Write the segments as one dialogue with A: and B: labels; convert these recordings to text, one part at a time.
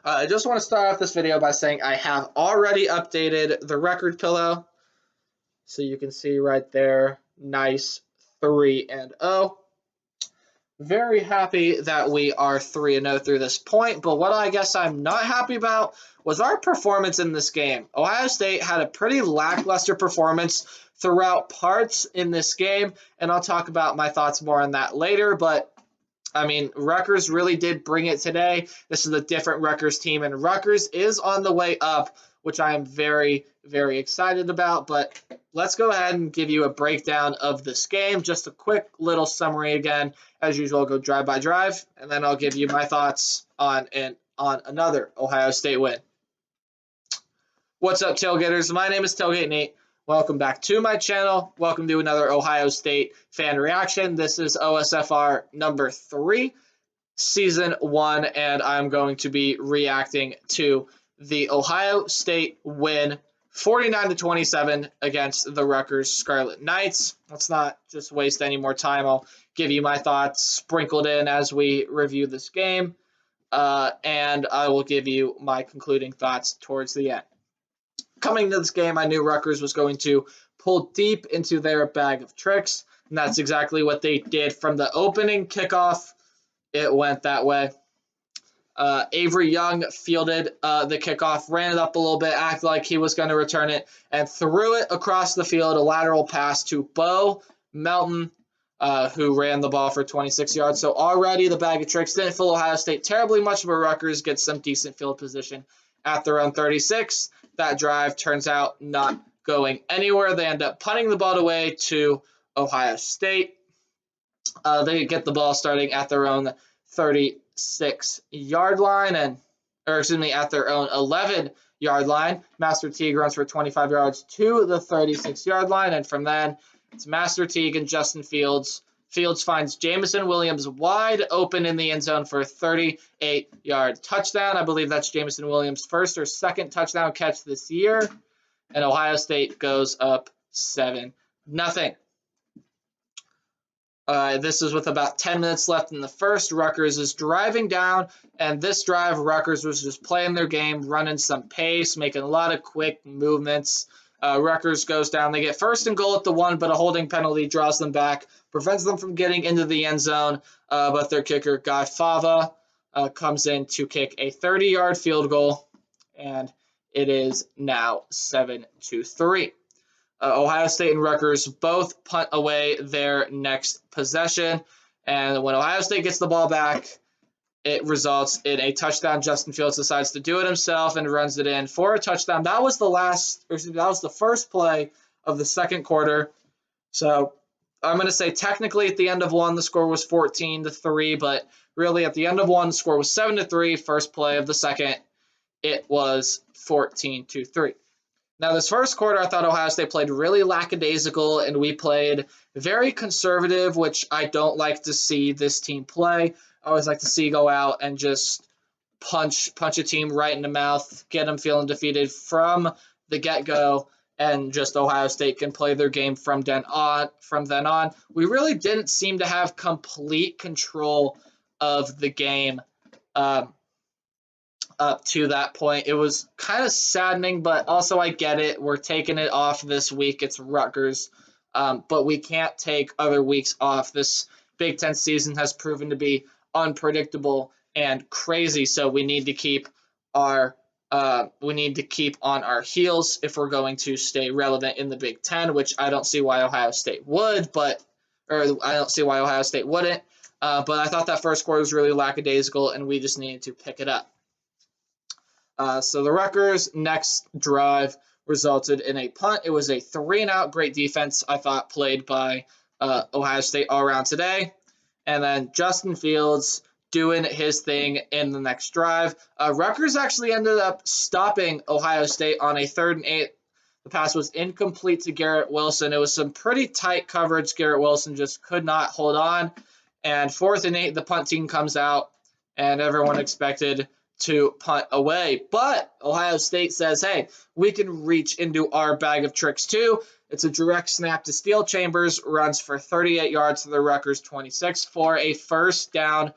A: I just want to start off this video by saying I have already updated the record pillow. So you can see right there, nice 3-0. Very happy that we are 3-0 through this point, but what I guess I'm not happy about was our performance in this game. Ohio State had a pretty lackluster performance throughout parts in this game, and I'll talk about my thoughts more on that later, but I mean, Rutgers really did bring it today. This is a different Rutgers team, and Rutgers is on the way up, which I am very, very excited about. But let's go ahead and give you a breakdown of this game. Just a quick little summary again. As usual, I'll go drive by drive, and then I'll give you my thoughts on another Ohio State win. What's up, Tailgaters? My name is Tailgate Nate. Welcome back to my channel. Welcome to another Ohio State fan reaction. This is OSFR number 3, season 1, and I'm going to be reacting to the Ohio State win 49-27 against the Rutgers Scarlet Knights. Let's not just waste any more time. I'll give you my thoughts sprinkled in as we review this game, and I will give you my concluding thoughts towards the end. Coming to this game, I knew Rutgers was going to pull deep into their bag of tricks, and that's exactly what they did from the opening kickoff. It went that way. Avery Young fielded the kickoff, ran it up a little bit, acted like he was going to return it, and threw it across the field, a lateral pass to Bo Melton, who ran the ball for 26 yards. So already the bag of tricks didn't fool Ohio State terribly much, but Rutgers gets some decent field position at their own 36. That drive turns out not going anywhere. They end up punting the ball away to Ohio State. They get the ball starting at their own 36-yard line, at their own 11-yard line. Master Teague runs for 25 yards to the 36-yard line, and from then it's Master Teague and Justin Fields. Fields finds Jameson Williams wide open in the end zone for a 38-yard touchdown. I believe that's Jameson Williams' first or second touchdown catch this year. And Ohio State goes up 7-0. This is with about 10 minutes left in the first. Rutgers is driving down, and this drive, Rutgers was just playing their game, running some pace, making a lot of quick movements. Rutgers goes down. They get first and goal at the 1, but a holding penalty draws them back, prevents them from getting into the end zone, but their kicker, Guy Fava, comes in to kick a 30-yard field goal, and it is now 7-3. Ohio State and Rutgers both punt away their next possession, and when Ohio State gets the ball back, it results in a touchdown. Justin Fields decides to do it himself and runs it in for a touchdown. That was the first play of the second quarter. So I'm going to say technically at the end of 1, the score was 14-3, but really at the end of 1, the score was 7-3. First play of the second, it was 14-3. Now, this first quarter, I thought Ohio State played really lackadaisical, and we played very conservative, which I don't like to see this team play. I always like to see go out and just punch a team right in the mouth, get them feeling defeated from the get-go, and just Ohio State can play their game from then on. We really didn't seem to have complete control of the game up to that point. It was kind of saddening, but also I get it. We're taking it off this week. It's Rutgers, but we can't take other weeks off. This Big Ten season has proven to be unpredictable and crazy, so we need to keep on our heels if we're going to stay relevant in the Big Ten, which I don't see why Ohio State would, but I don't see why Ohio State wouldn't. But I thought that first quarter was really lackadaisical, and we just needed to pick it up. So the Rutgers next drive resulted in a punt. It was a 3-and-out. Great defense, I thought, played by Ohio State all around today. And then Justin Fields doing his thing in the next drive. Rutgers actually ended up stopping Ohio State on a 3rd and 8. The pass was incomplete to Garrett Wilson. It was some pretty tight coverage. Garrett Wilson just could not hold on. And 4th and 8, the punt team comes out, and everyone expected to punt away. But Ohio State says, hey, we can reach into our bag of tricks too. It's a direct snap to Steel Chambers, runs for 38 yards to the Rutgers 26 for a first down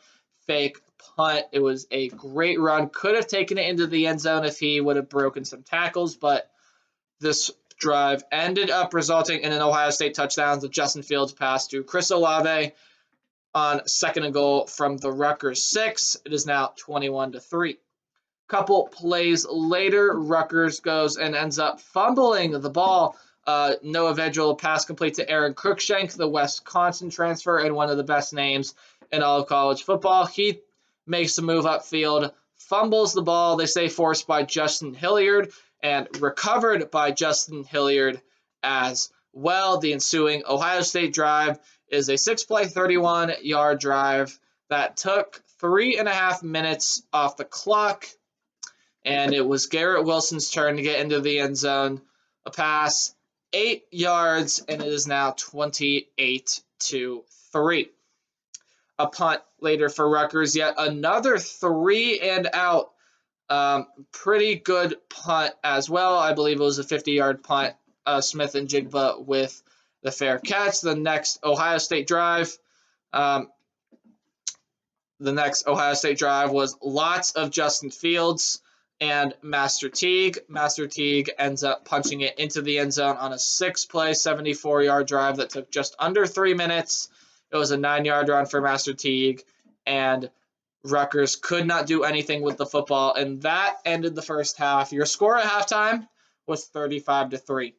A: fake punt. It was a great run. Could have taken it into the end zone if he would have broken some tackles, but this drive ended up resulting in an Ohio State touchdown. The Justin Fields pass to Chris Olave on 2nd and goal from the Rutgers 6. It is now 21-3. Couple plays later, Rutgers goes and ends up fumbling the ball. Noah Vedral pass complete to Aaron Cruikshank, the Wisconsin transfer and one of the best names in all of college football. He makes a move upfield, fumbles the ball. They say forced by Justin Hilliard and recovered by Justin Hilliard as well. The ensuing Ohio State drive is a 6-play, 31-yard drive that took 3.5 minutes off the clock. And it was Garrett Wilson's turn to get into the end zone. A pass, 8 yards, and it is now 28-3. A punt later for Rutgers, yet another 3 and out. Pretty good punt as well. I believe it was a 50-yard punt. Smith and Jigba with the fair catch. The next Ohio State drive was lots of Justin Fields and Master Teague. Master Teague ends up punching it into the end zone on a 6-play, 74-yard drive that took just under 3 minutes. It was a 9-yard run for Master Teague, and Rutgers could not do anything with the football, and that ended the first half. Your score at halftime was 35-3.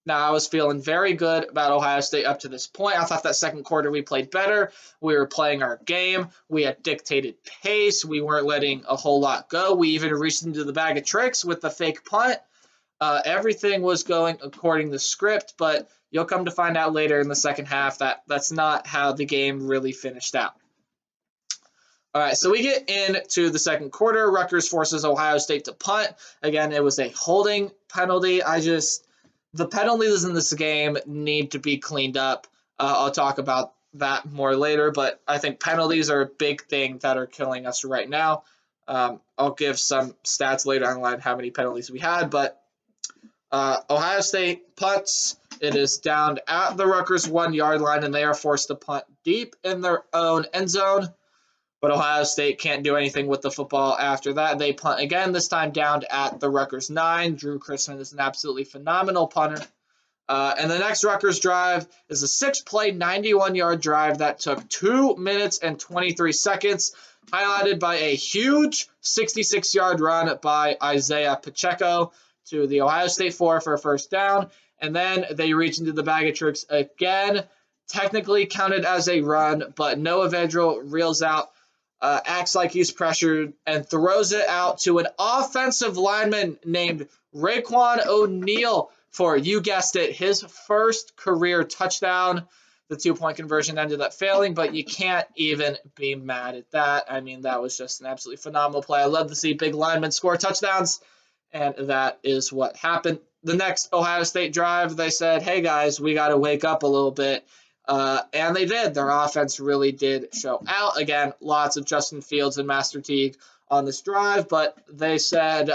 A: Now, I was feeling very good about Ohio State up to this point. I thought that second quarter we played better. We were playing our game. We had dictated pace. We weren't letting a whole lot go. We even reached into the bag of tricks with the fake punt. Everything was going according to script, but you'll come to find out later in the second half that that's not how the game really finished out. All right, so we get into the second quarter. Rutgers forces Ohio State to punt. Again, it was a holding penalty. The penalties in this game need to be cleaned up. I'll talk about that more later, but I think penalties are a big thing that are killing us right now. I'll give some stats later on how many penalties we had, but Ohio State punts. It is down at the Rutgers 1-yard line, and they are forced to punt deep in their own end zone. But Ohio State can't do anything with the football after that. They punt again, this time down at the Rutgers 9. Drew Chrisman is an absolutely phenomenal punter. And the next Rutgers drive is a 6-play, 91-yard drive that took 2 minutes and 23 seconds, highlighted by a huge 66-yard run by Isaiah Pacheco to the Ohio State 4 for a first down. And then they reach into the bag of tricks again, technically counted as a run, but Noah Vedral reels out, acts like he's pressured, and throws it out to an offensive lineman named Raekwon O'Neal for, you guessed it, his first career touchdown. The 2-point conversion ended up failing, but you can't even be mad at that. I mean, that was just an absolutely phenomenal play. I love to see big linemen score touchdowns, and that is what happened. The next Ohio State drive, they said, hey, guys, we got to wake up a little bit. And they did. Their offense really did show out. Again, lots of Justin Fields and Master Teague on this drive, but they said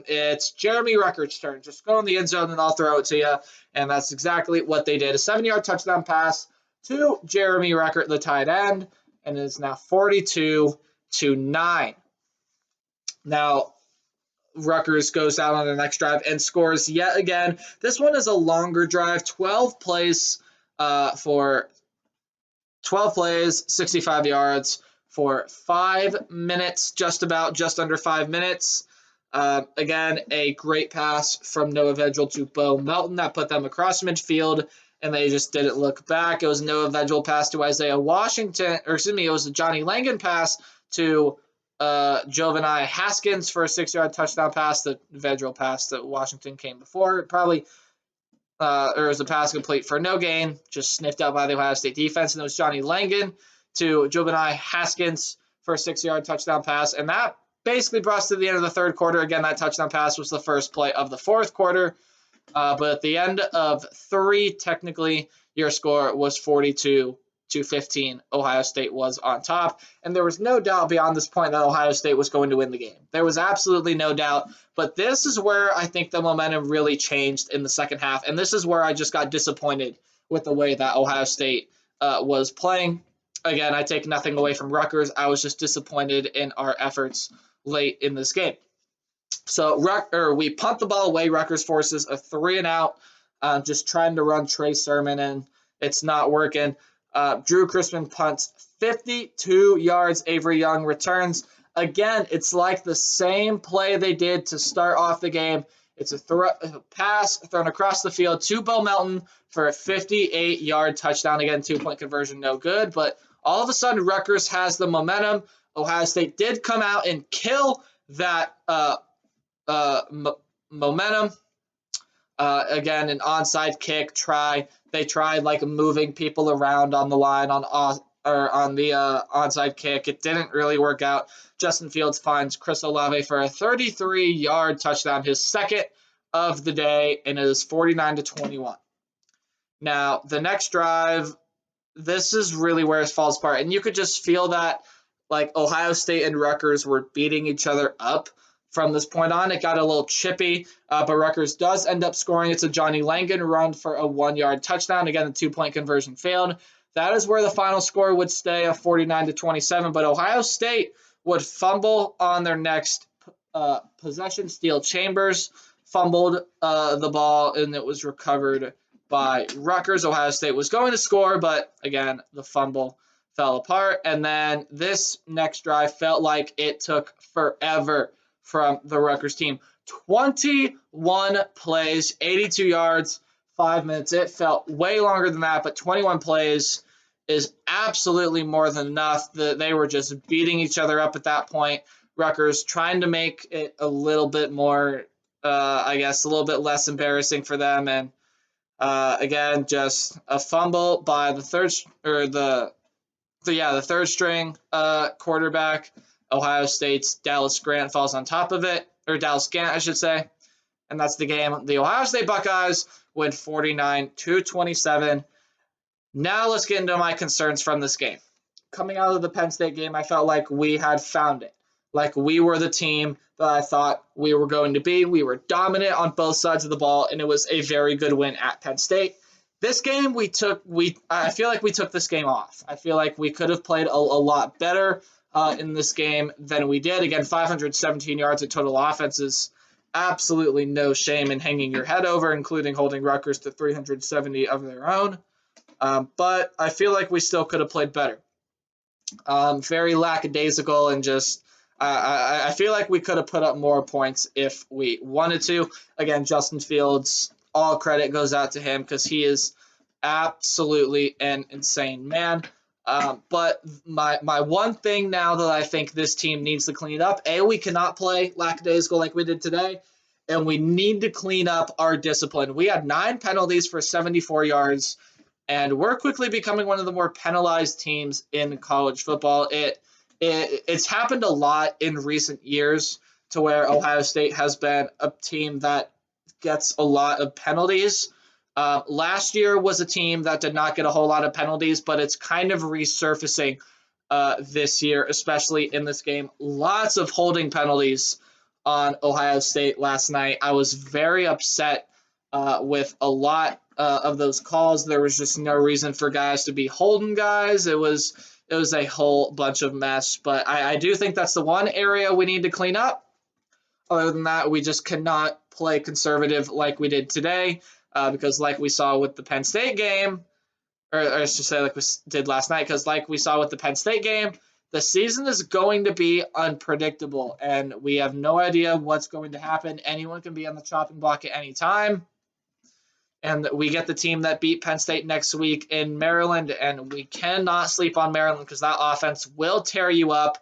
A: it's Jeremy Ruckert's turn. Just go in the end zone and I'll throw it to you. And that's exactly what they did. A 7-yard touchdown pass to Jeremy Ruckert, the tight end, and it is now 42-9. Now, Rutgers goes out on the next drive and scores yet again. This one is a longer drive, 12 plays, 65 yards for 5 minutes, just under 5 minutes. Again, a great pass from Noah Vedral to Bo Melton that put them across midfield, and they just didn't look back. It was Noah Vedral pass to Isaiah Washington, it was a Johnny Langan pass to Jovani Haskins for a 6-yard touchdown pass. The Vedral pass that Washington came before. Probably there was a pass complete for no gain, just sniffed out by the Ohio State defense, and it was Johnny Langan to Jovani Haskins for a 6-yard touchdown pass, and that basically brought us to the end of the third quarter. Again, that touchdown pass was the first play of the fourth quarter, but at the end of 3, technically, your score was 42-15. Ohio State was on top, and there was no doubt beyond this point that Ohio State was going to win the game. There was absolutely no doubt, but this is where I think the momentum really changed in the second half, and this is where I just got disappointed with the way that Ohio State was playing. again, I take nothing away from Rutgers. I was just disappointed in our efforts late in this game. So we punt the ball away. Rutgers forces a 3-and-out, just trying to run Trey Sermon, and it's not working. Drew Crispin punts 52 yards. Avery Young returns. Again, it's like the same play they did to start off the game. It's a pass thrown across the field to Bo Melton for a 58-yard touchdown. Again, 2-point conversion, no good. But all of a sudden, Rutgers has the momentum. Ohio State did come out and kill that momentum. Again, an onside kick try. They tried like moving people around on the line on the onside kick. It didn't really work out. Justin Fields finds Chris Olave for a 33-yard touchdown, his second of the day, and it is 49-21. Now, the next drive, this is really where it falls apart, and you could just feel that like Ohio State and Rutgers were beating each other up. From this point on, it got a little chippy, but Rutgers does end up scoring. It's a Johnny Langan run for a 1-yard touchdown. Again, the 2-point conversion failed. That is where the final score would stay of 49-27, but Ohio State would fumble on their next possession. Steele Chambers fumbled the ball, and it was recovered by Rutgers. Ohio State was going to score, but again, the fumble fell apart. And then this next drive felt like it took forever from the Rutgers team. 21 plays, 82 yards, 5 minutes. It felt way longer than that, but 21 plays is absolutely more than enough. They were just beating each other up at that point. Rutgers trying to make it a little bit more, I guess, a little bit less embarrassing for them. And again, just a fumble by the third string quarterback. Ohio State's Dallas Grant falls on top of it, or Dallas Gant, I should say, and that's the game. The Ohio State Buckeyes win 49-27. Now let's get into my concerns from this game. Coming out of the Penn State game, I felt like we had found it, like we were the team that I thought we were going to be. We were dominant on both sides of the ball, and it was a very good win at Penn State. This game, I feel like we took this game off. I feel like we could have played a lot better in this game than we did. Again, 517 yards of total offense is absolutely no shame in hanging your head over, including holding Rutgers to 370 of their own. But I feel like we still could have played better. Very lackadaisical, and just I feel like we could have put up more points if we wanted to. Again, Justin Fields, all credit goes out to him because he is absolutely an insane man. But my one thing now that I think this team needs to clean up, we cannot play lackadaisical like we did today, and we need to clean up our discipline. We had 9 penalties for 74 yards, and we're quickly becoming one of the more penalized teams in college football. It's happened a lot in recent years to where Ohio State has been a team that gets a lot of penalties. Last year was a team that did not get a whole lot of penalties, but it's kind of resurfacing this year, especially in this game. Lots of holding penalties on Ohio State last night. I was very upset with a lot of those calls. There was just no reason for guys to be holding guys. It was a whole bunch of mess, but I do think that's the one area we need to clean up. Other than that, we just cannot play conservative like we did today. Because like we saw with the Penn State game, or I should say like we did last night, because like we saw with the Penn State game, the season is going to be unpredictable, and we have no idea what's going to happen. Anyone can be on the chopping block at any time. And we get the team that beat Penn State next week in Maryland, and we cannot sleep on Maryland because that offense will tear you up.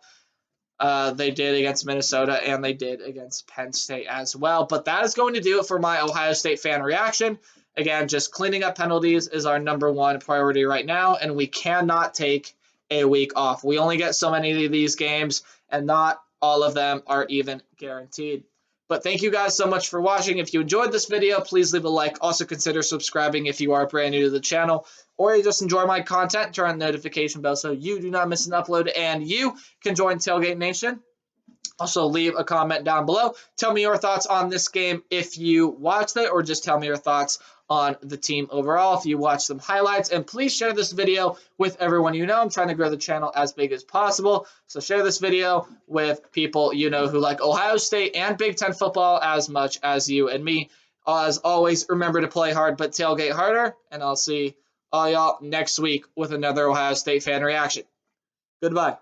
A: They did against Minnesota, and they did against Penn State as well. But that is going to do it for my Ohio State fan reaction. Again, just cleaning up penalties is our number one priority right now, and we cannot take a week off. We only get so many of these games, and not all of them are even guaranteed. But thank you guys so much for watching. If you enjoyed this video, please leave a like. Also consider subscribing if you are brand new to the channel, or you just enjoy my content. Turn on the notification bell so you do not miss an upload, and you can join Tailgate Nation. Also, leave a comment down below. Tell me your thoughts on this game if you watched it, or just tell me your thoughts on the team overall if you watched some highlights. And please share this video with everyone you know. I'm trying to grow the channel as big as possible. So share this video with people you know who like Ohio State and Big Ten football as much as you and me. As always, remember to play hard but tailgate harder. And I'll see all y'all next week with another Ohio State fan reaction. Goodbye.